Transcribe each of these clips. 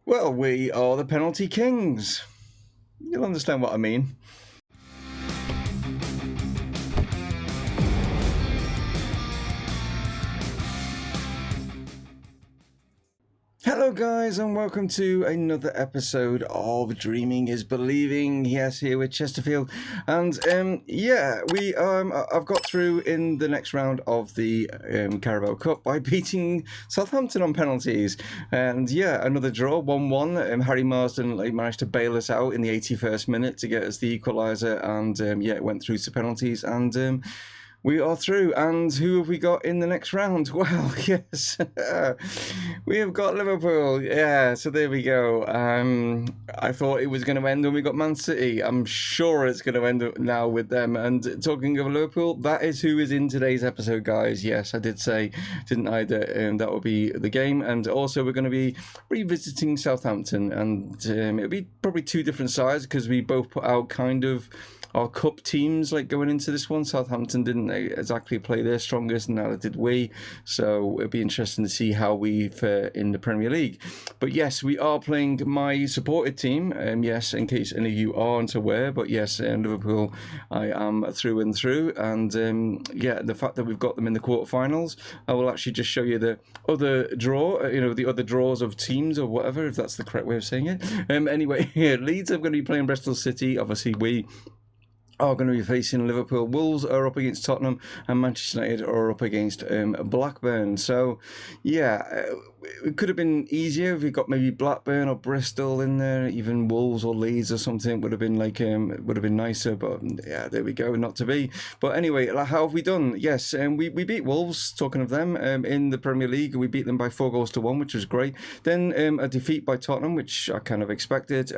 Well, we are the penalty kings. You'll understand what I mean. Hello guys, and welcome to another episode of Dreaming is Believing. Yes, here with Chesterfield, and I've got through in the next round of the Carabao Cup by beating Southampton on penalties, and yeah, another draw, 1-1. Harry Marsden managed to bail us out in the 81st minute to get us the equaliser, and it went through to penalties, and we are through. And who have we got in the next round? Well, yes, we have got Liverpool. Yeah, so there we go. I thought it was going to end when we got Man City. I'm sure it's going to end now with them. And talking of Liverpool, that is who is in today's episode, guys. Yes, I did say, didn't I, that that will be the game. And also we're going to be revisiting Southampton. And it'll be probably two different sides because we both put out kind of our cup teams going into this one. Southampton didn't exactly play their strongest, and neither did we. So it'll be interesting to see how we fare in the Premier League. But yes, we are playing my supported team. Yes, in case any of you aren't aware. But yes, Liverpool, I am through and through. And the fact that we've got them in the quarterfinals, I will actually just show you the other draw. The other draws of teams or whatever, if that's the correct way of saying it. Anyway, Leeds are going to be playing Bristol City. Obviously, we are going to be facing Liverpool. Wolves are up against Tottenham, and Manchester United are up against Blackburn. So, yeah, it could have been easier if we got maybe Blackburn or Bristol in there, even Wolves or Leeds or something would have been would have been nicer. But yeah, there we go, not to be. But anyway, how have we done? Yes, we beat Wolves. Talking of them, in the Premier League, we beat them by 4-1, which was great. Then a defeat by Tottenham, which I kind of expected.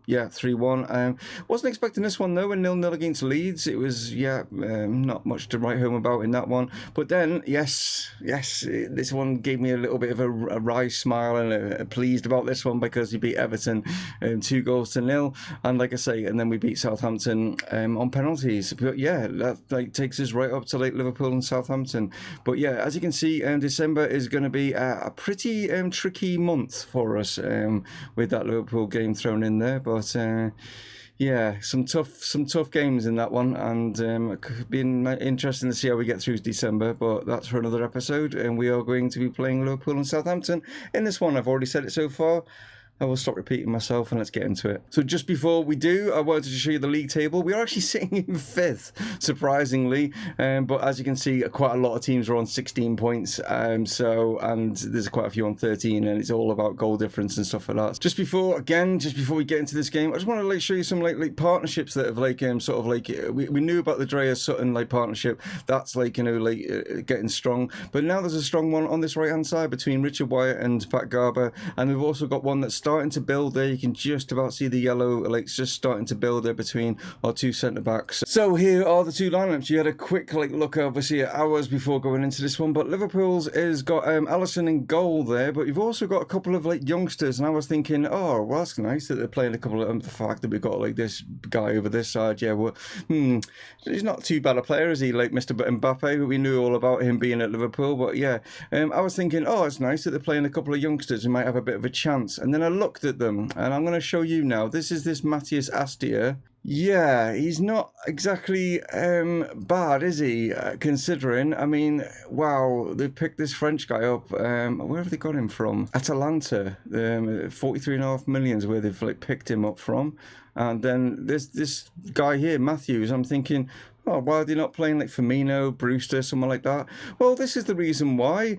3-1. Wasn't expecting this one though. 0-0 against Leeds. It was not much to write home about in that one. But then yes, this one gave me a little bit of a wry smile, and pleased about this one because we beat Everton 2-0. And like I say, and then we beat Southampton on penalties. But yeah, that takes us right up to Liverpool and Southampton. But yeah, as you can see, December is going to be a pretty tricky month for us with that Liverpool game thrown in there. But yeah, some tough games in that one, and it could be interesting to see how we get through December, but that's for another episode. And we are going to be playing Liverpool and Southampton in this one. I've already said it so far. I will stop repeating myself and let's get into it. So just before we do, I wanted to show you the league table. We are actually sitting in 5th, surprisingly. But as you can see, quite a lot of teams are on 16 points. And there's quite a few on 13, and it's all about goal difference and stuff like that. Just before we get into this game, I just want to show you some partnerships that have we knew about the Dreyer Sutton partnership. That's getting strong. But now there's a strong one on this right hand side between Richard Wyatt and Pat Garber, and we've also got one that's starting to build there. You can just about see the yellow, it's just starting to build there between our two centre backs. So here are the two lineups. You had a quick look obviously at ours before going into this one, but Liverpool's has got Alisson in goal there, but you've also got a couple of youngsters, and I was thinking, oh well, that's nice that they're playing a couple of the fact that we've got this guy over this side. Yeah, well, he's not too bad a player, is he? Mr. Mbappe, but we knew all about him being at Liverpool. But yeah, I was thinking, oh, it's nice that they're playing a couple of youngsters who might have a bit of a chance. And then I looked at them, and I'm going to show you now. This is this Matthias Astia. Yeah, he's not exactly bad, is he? Considering, I mean, wow, they've picked this French guy up. Where have they got him from? Atalanta. 43.5 million is where they've picked him up from. And then this guy here, Matthews, I'm thinking, oh, why are they not playing Firmino, Brewster, someone like that? Well, this is the reason why.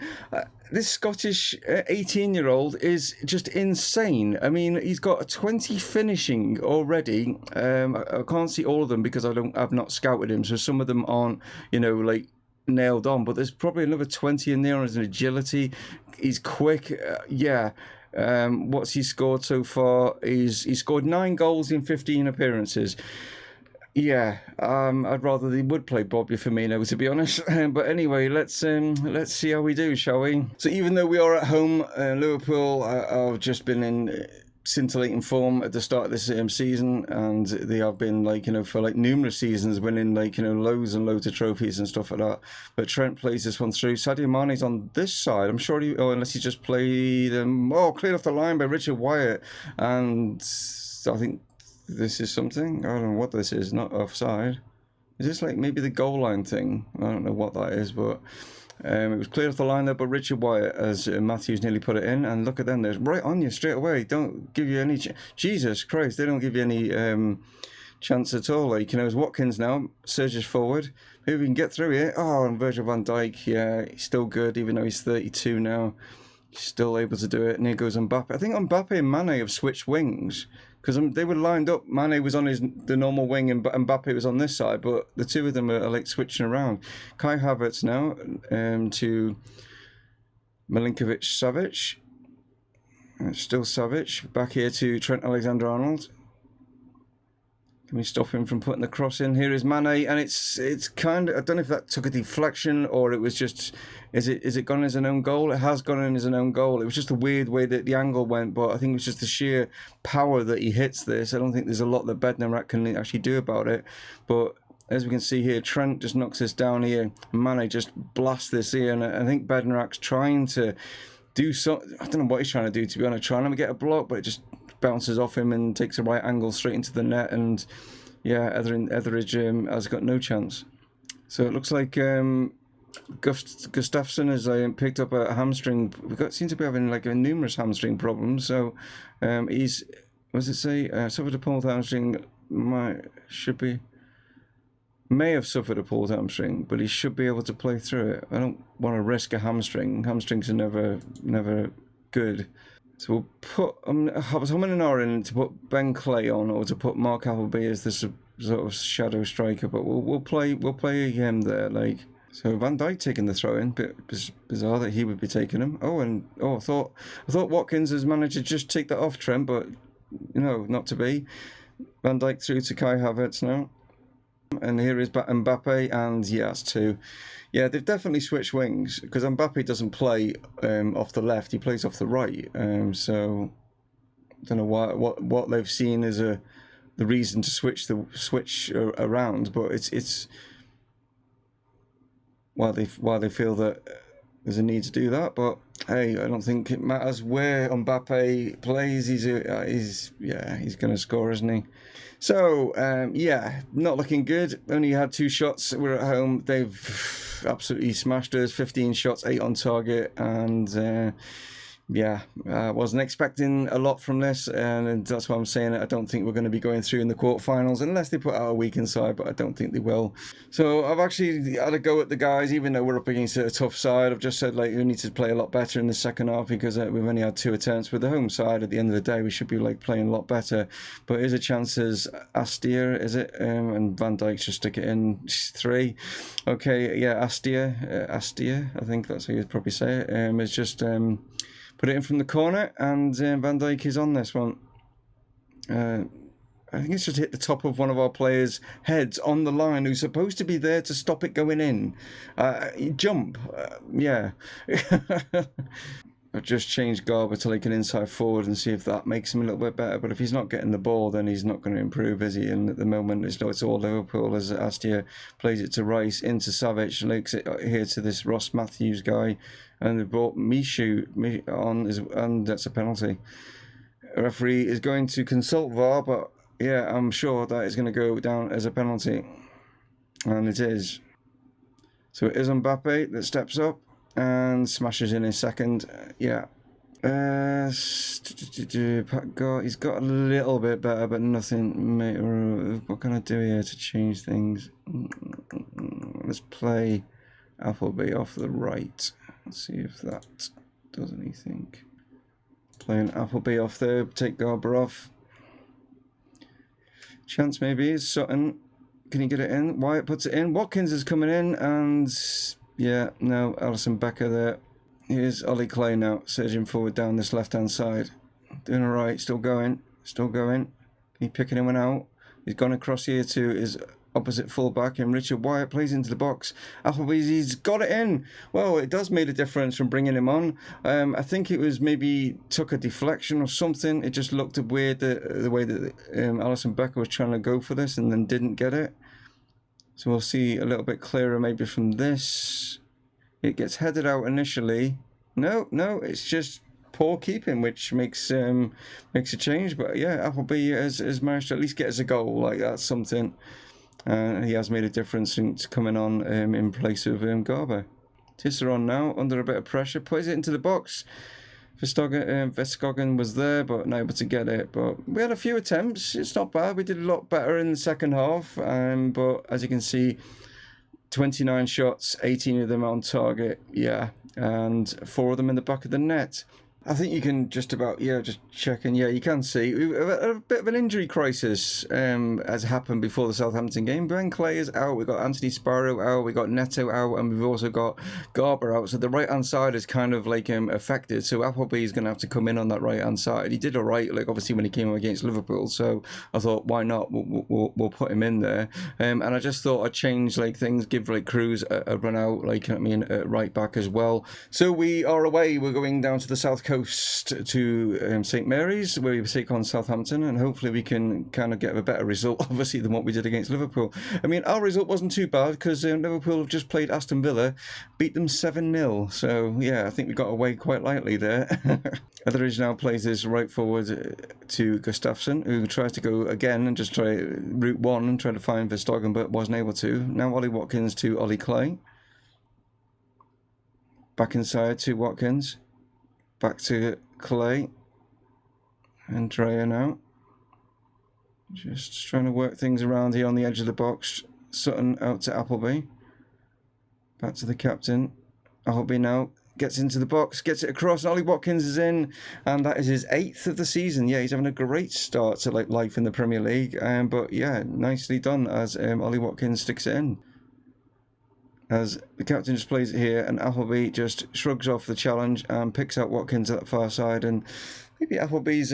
This Scottish 18-year-old is just insane. I mean, he's got a 20 finishing already. I can't see all of them because I've not scouted him, so some of them aren't, nailed on. But there's probably another 20 in there on his agility. He's quick. What's he scored so far? He scored 9 goals in 15 appearances. Yeah, I'd rather they would play Bobby Firmino, to be honest. But anyway, let's see how we do, shall we? So even though we are at home, Liverpool have just been in scintillating form at the start of this season, and they have been like, you know, for like numerous seasons winning like, you know, loads and loads of trophies and stuff like that. But Trent plays this one through. Sadio Mane's on this side. I'm sure unless he just played cleared off the line by Richard Wyatt, and I think this is something. I don't know what this is. Not offside. Is this like maybe the goal line thing? I don't know what that is, but. It was cleared off the line there, but Richard Wyatt, as Matthews nearly put it in, and look at them, they're right on you straight away. Don't give you any Jesus Christ, they don't give you any chance at all. Like, you know, as Watkins now surges forward, maybe we can get through here. Oh, and Virgil van Dijk, yeah, he's still good, even though he's 32 now. He's still able to do it. And here goes Mbappe. I think Mbappe and Mane have switched wings, because they were lined up. Mane was on the normal wing and Mbappe was on this side, but the two of them are like switching around. Kai Havertz now to Milinkovic-Savic. Still Savic. Back here to Trent Alexander-Arnold. Can we stop him from putting the cross in? Here is Mane, and it's kind of, I don't know if that took a deflection or it was just, is it gone as an own goal? It has gone in as an own goal. It was just a weird way that the angle went, but I think it was just the sheer power that he hits this. I don't think there's a lot that Bednarek can actually do about it, but as we can see here, Trent just knocks this down here. Mane just blasts this here, and I think Bednarek's trying to do something. I don't know what he's trying to do, to be honest, trying to get a block, but it just bounces off him and takes a right angle straight into the net, and yeah, Etheridge has got no chance. So it looks like Gustafsson has picked up a hamstring. Seem to be having like numerous hamstring problems. So he's, what does it say? Suffered a pulled hamstring. May have suffered a pulled hamstring, but he should be able to play through it. I don't want to risk a hamstring. Hamstrings are never good. So we'll put, I was humming an hour in to put Ben Clay on, or to put Mark Appleby as the sort of shadow striker, but we'll play him there. Like, so Van Dijk taking the throw in, bit bizarre that he would be taking him. I thought Watkins has managed to just take that off Trent, but you know, not to be. Van Dijk through to Kai Havertz now. And here is Mbappe, and yeah, that's two. Yeah, they've definitely switched wings, because Mbappe doesn't play off the left; he plays off the right. So I don't know what they've seen as the reason to switch around, but it's why they feel that there's a need to do that. But hey, I don't think it matters where Mbappe plays. He's going to score, isn't he? So, yeah, not looking good. Only had 2 shots. We're at home. They've absolutely smashed us. 15 shots, 8 on target. And, yeah, wasn't expecting a lot from this. And that's why I'm saying it. I don't think we're going to be going through in the quarterfinals unless they put out a weakened side, but I don't think they will. So I've actually had a go at the guys, even though we're up against a tough side. I've just said, like, we need to play a lot better in the second half, because we've only had 2 attempts. With the home side, at the end of the day, we should be like playing a lot better. But here's a chance as Astia, is it? And Van Dijk should stick it in. 3. Okay, yeah, Astia, I think that's how you'd probably say it. It's just put it in from the corner, and Van Dijk is on this one. I think it's just hit the top of one of our players' heads on the line, who's supposed to be there to stop it going in. Jump, yeah. I've just changed Garber to like an inside forward and see if that makes him a little bit better. But if he's not getting the ball, then he's not going to improve, is he? And at the moment, it's all Liverpool, as Astia plays it to Rice, into Savic, links it here to this Ross Matthews guy. And they brought Mishu on, and that's a penalty. The referee is going to consult VAR, but yeah, I'm sure that is going to go down as a penalty. And it is. So it is Mbappe that steps up and smashes in his second. Yeah. He's got a little bit better, but nothing. What can I do here to change things? Let's play Appleby off the right. Let's see if that does anything. Playing Appleby off there, take Garber off. Chance maybe is Sutton. Can he get it in? Wyatt puts it in. Watkins is coming in, and yeah, no, Alisson Becker there. Here's Ollie Clay now, surging forward down this left-hand side. Doing alright, still going. He picking anyone out? He's gone across here to his opposite fullback, and Richard Wyatt plays into the box. Appleby's, he's got it in. Well, it does make a difference from bringing him on. I think it was maybe took a deflection or something. It just looked weird the way that Alisson Becker was trying to go for this and then didn't get it. So we'll see a little bit clearer maybe from this. It gets headed out initially. No, it's just poor keeping, which makes a change. But yeah, Appleby has managed to at least get us a goal. Like, that's something. He has made a difference since coming on in place of Garber. Tisserand now under a bit of pressure, plays it into the box. Verskogen was there, but not able to get it. But we had a few attempts. It's not bad. We did a lot better in the second half. But as you can see, 29 shots, 18 of them on target. Yeah, and 4 of them in the back of the net. I think you can just about, just checking. Yeah, you can see a bit of an injury crisis has happened before the Southampton game. Ben Clay is out. We've got Anthony Sparrow out. We've got Neto out. And we've also got Garber out. So the right-hand side is kind of like affected. So Appleby is going to have to come in on that right-hand side. He did all right, like obviously when he came against Liverpool. So I thought, why not? We'll put him in there. And I just thought I'd change like things, give like Cruz a run out, like right back as well. So we are away. We're going down to the South Coast to St Mary's, where we take on Southampton, and hopefully we can kind of get a better result, obviously, than what we did against Liverpool. I mean, our result wasn't too bad because Liverpool have just played Aston Villa, beat them 7-0. So yeah, I think we got away quite lightly there. Etheridge now plays this right forward to Gustafsson, who tries to go again and just try route one and try to find Verstegen, but wasn't able to. Now Ollie Watkins to Ollie Clay. Back inside to Watkins. Back to Clay. And Dreyer now. Just trying to work things around here on the edge of the box. Sutton out to Appleby. Back to the captain. Appleby now gets into the box, gets it across, and Ollie Watkins is in, and that is his 8th of the season. Yeah, he's having a great start to life in the Premier League. But yeah, nicely done as Ollie Watkins sticks it in. As the captain just plays it here, and Appleby just shrugs off the challenge and picks out Watkins at the far side. And maybe Appleby's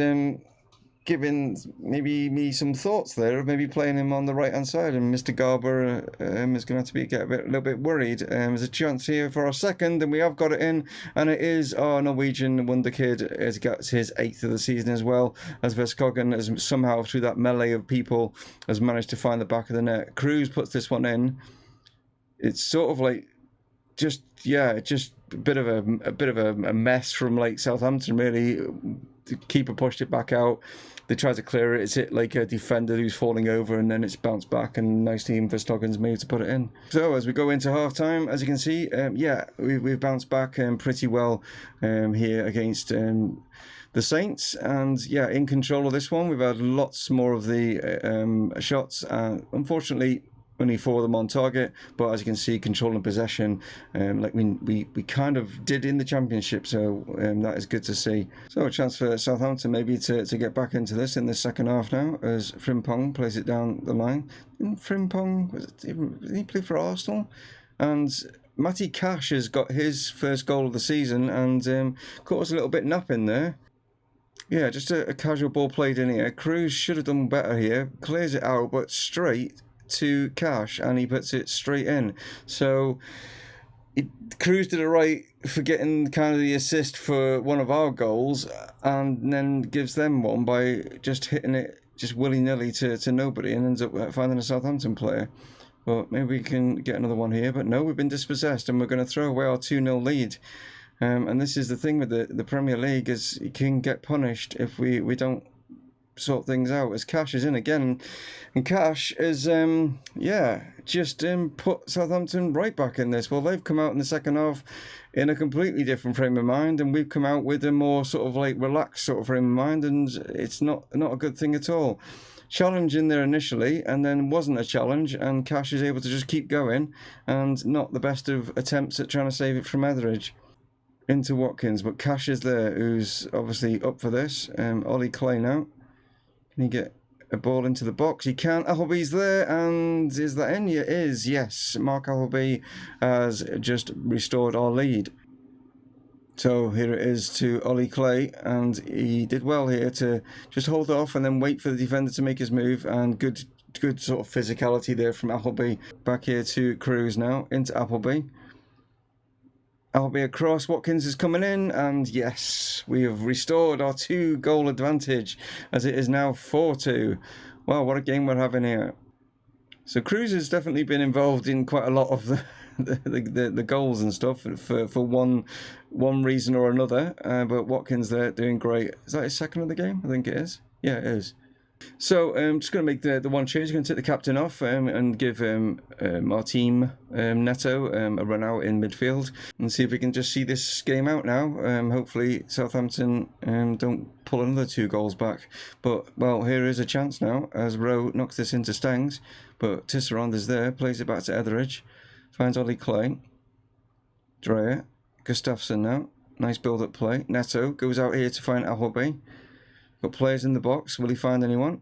giving me some thoughts there of maybe playing him on the right hand side, and Mr. Garber is going to have to get a little bit worried. There's a chance here for our second, and we have got it in, and it is our Norwegian wonder kid has got his 8th of the season as well, as Verskogen has somehow through that melee of people has managed to find the back of the net. Cruz puts this one in. It's sort of like just a bit of a mess from like Southampton, really. The keeper pushed it back out. They tried to clear it. It's hit like a defender who's falling over, and then it's bounced back, and nice team Verstogen's made to put it in. So as we go into half time, as you can see, we've bounced back pretty well here against the Saints, and yeah, in control of this one. We've had lots more of the shots. Unfortunately, only 4 of them on target, but as you can see, control and possession, like we kind of did in the Championship, so that is good to see. So a chance for Southampton maybe to get back into this in the second half now, as Frimpong plays it down the line. Did he play for Arsenal? And Matty Cash has got his first goal of the season, and caught us a little bit napping there. Yeah, just a casual ball played in here. Cruz should have done better here. Clears it out, but straight to Cash, and he puts it straight in. So Cruz did it right for getting kind of the assist for one of our goals, and then gives them one by just hitting it just willy-nilly to nobody, and ends up finding a Southampton player. But maybe we can get another one here, but no, we've been dispossessed, and we're going to throw away our 2-0 lead. And this is the thing with the Premier League, is you can get punished if we don't sort things out, as Cash is in again, and Cash is just put Southampton right back in this. Well, they've come out in the second half in a completely different frame of mind, and we've come out with a more sort of like relaxed sort of frame of mind, and it's not a good thing at all. Challenge in there initially, and then wasn't a challenge, and Cash is able to just keep going, and not the best of attempts at trying to save it from Etheridge. Into Watkins, but Cash is there, who's obviously up for this. Ollie Clay now. Can he get a ball into the box? He can. Appleby's there, and is that in? It is, yes. Mark Appleby has just restored our lead. So here it is to Ollie Clay, and he did well here to just hold off and then wait for the defender to make his move, and good good sort of physicality there from Appleby. Back here to Cruz now, into Appleby. Appleby across, Watkins is coming in, and yes, we have restored our 2-goal advantage as it is now 4-2. Wow, what a game we're having here. So Cruz has definitely been involved in quite a lot of the goals and stuff for one reason or another, but Watkins there doing great. Is that his second of the game? I think it is. Yeah, it is. So I'm just going to make the one change. Going to take the captain off and give our team Neto a run out in midfield and see if we can just see this game out now. Hopefully Southampton don't pull another 2 goals back. But, well, here is a chance now as Rowe knocks this into Stangs. But Tisserand is there, plays it back to Etheridge. Finds Ollie Clay. Dreyer. Gustafsson now. Nice build-up play. Neto goes out here to find Appleby. Got players in the box. Will he find anyone?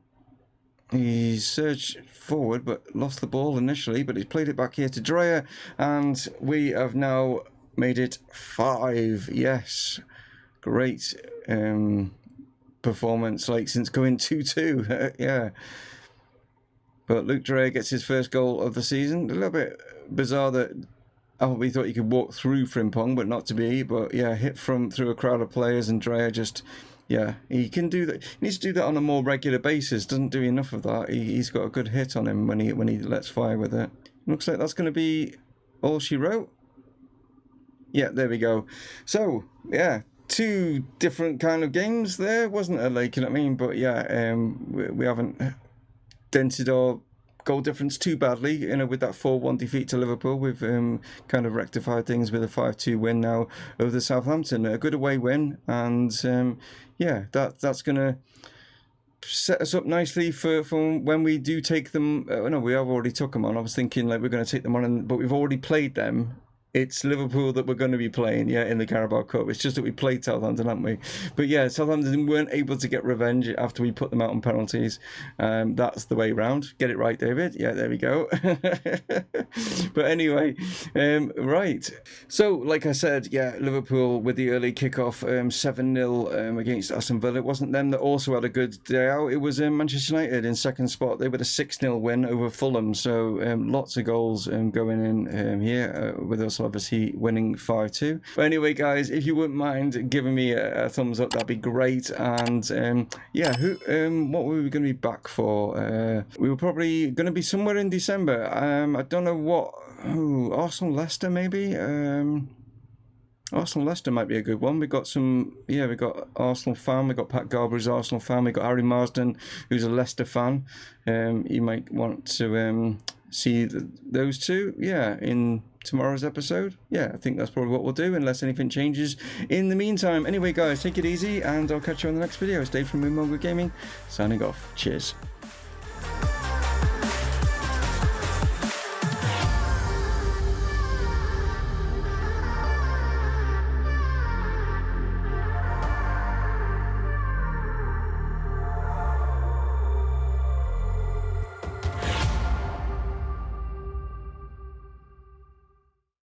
He surged forward but lost the ball initially, but he's played it back here to Dreyer, and we have now made it 5. Yes. Great performance, like, since going 2-2. Yeah. But Luke Dreyer gets his first goal of the season. A little bit bizarre that Appleby thought he could walk through Frimpong, but not to be. But yeah, hit through a crowd of players, and Dreyer just... Yeah, he can do that. He needs to do that on a more regular basis. Doesn't do enough of that. He's got a good hit on him when he lets fire with it. Looks like that's going to be all she wrote. Yeah, there we go. So yeah, 2 different kind of games there, wasn't it? Like, you know what I mean? But yeah, we haven't dented our goal difference too badly, you know, with that 4-1 defeat to Liverpool. We've kind of rectified things with a 5-2 win now over the Southampton. A good away win, and yeah, that's going to set us up nicely for when we do take them. No, we have already took them on. I was thinking like we're going to take them on, but we've already played them. It's Liverpool that we're going to be playing, yeah, in the Carabao Cup. It's just that we played Southampton, haven't we? But yeah, Southampton weren't able to get revenge after we put them out on penalties. That's the way round. Get it right, David. Yeah, there we go. But anyway, right. So, like I said, yeah, Liverpool with the early kickoff, 7-0 against Aston Villa. It wasn't them that also had a good day out. It was Manchester United in second spot. They were a 6-0 win over Fulham. So lots of goals going in here with us obviously winning 5-2. But anyway, guys, if you wouldn't mind giving me a thumbs up, that'd be great. And yeah, what were we going to be back for? We were probably going to be somewhere in December. I don't know what. Arsenal Leicester maybe. Arsenal Leicester might be a good one. We got we got Arsenal fan. We got Pat Garber's Arsenal fan. We got Harry Marsden, who's a Leicester fan. You might want to see those two, yeah, in tomorrow's episode. Yeah, I think that's probably what we'll do, unless anything changes in the meantime. Anyway, guys, take it easy, and I'll catch you on the next video. It's Dave from Mumongu Gaming, signing off. Cheers.